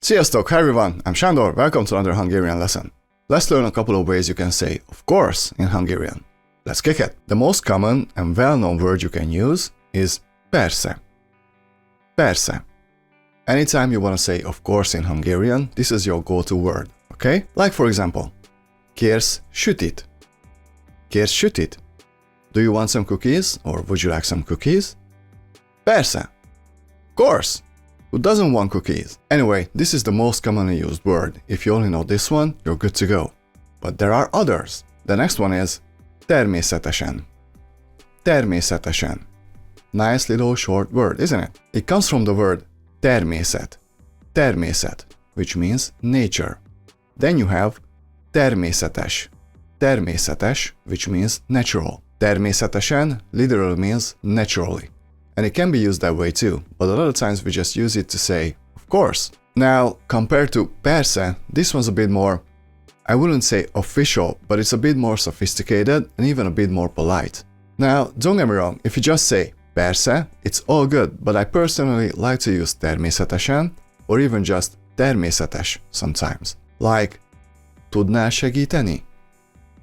Sziasztok! Hi everyone, I'm Sándor, welcome to another Hungarian lesson. Let's learn a couple of ways you can say of course in Hungarian. Let's kick it! The most common and well-known word you can use is persze. Persze. Anytime you want to say of course in Hungarian, this is your go-to word, okay? Like for example, kérsz sütit? Kérsz sütit? Do you want some cookies or would you like some cookies? Persze. Of course. Who doesn't want cookies? Anyway, this is the most commonly used word. If you only know this one, you're good to go. But there are others. The next one is természetesen. Természetesen. Nice little short word, isn't it? It comes from the word természet. Természet, which means nature. Then you have természetes. Természetes, which means natural. Természetesen literally means naturally. And it can be used that way too, but a lot of times we just use it to say, of course. Now, compared to persze, this one's a bit more, I wouldn't say official, but it's a bit more sophisticated and even a bit more polite. Now, don't get me wrong, if you just say persze, it's all good, but I personally like to use természetesen, or even just természetes sometimes. Like, tudnál segíteni?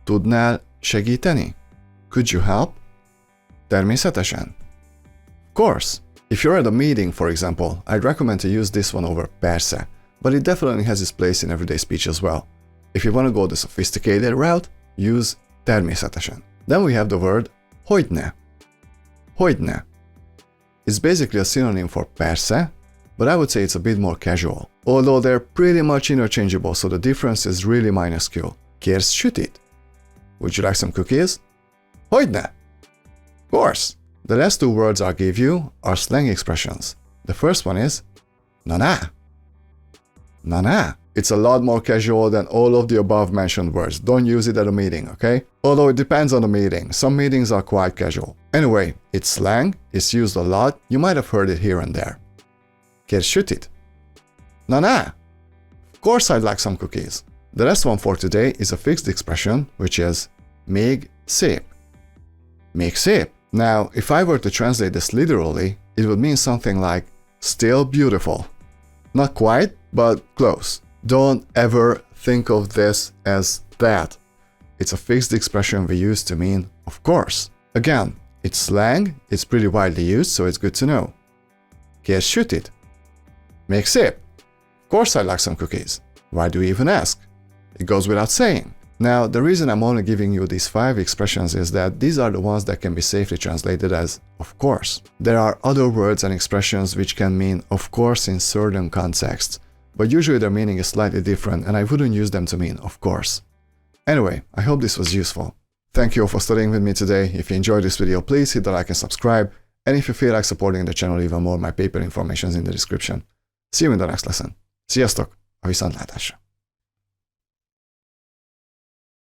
Tudnál segíteni? Could you help? Természetesen. Of course. If you're at a meeting, for example, I'd recommend to use this one over persze, but it definitely has its place in everyday speech as well. If you want to go the sophisticated route, use természetesen. Then we have the word hogyne. Hogyne. It's basically a synonym for persze, but I would say it's a bit more casual. Although they're pretty much interchangeable, so the difference is really minuscule. Kérsz sütit? Would you like some cookies? Hogyne. Of course. The last two words I'll give you are slang expressions. The first one is na-na. Na-na. It's a lot more casual than all of the above mentioned words. Don't use it at a meeting, okay? Although it depends on the meeting. Some meetings are quite casual. Anyway, it's slang, it's used a lot, you might have heard it here and there. Kérsz sütit? Na-na. Of course I'd like some cookies. The last one for today is a fixed expression, which is még szép. Még szép. Now, if I were to translate this literally, it would mean something like still beautiful. Not quite, but close. Don't ever think of this as that. It's a fixed expression we use to mean of course. Again, it's slang, it's pretty widely used, so it's good to know. Kérsz sütit? Még szép. Of course I'd like some cookies. Why do you even ask? It goes without saying. Now, the reason I'm only giving you these 5 expressions is that these are the ones that can be safely translated as of course. There are other words and expressions which can mean of course in certain contexts, but usually their meaning is slightly different and I wouldn't use them to mean of course. Anyway, I hope this was useful. Thank you all for studying with me today. If you enjoyed this video, please hit the like and subscribe, and if you feel like supporting the channel even more, my PayPal information is in the description. See you in the next lesson. Sziasztok! A viszontlátásra!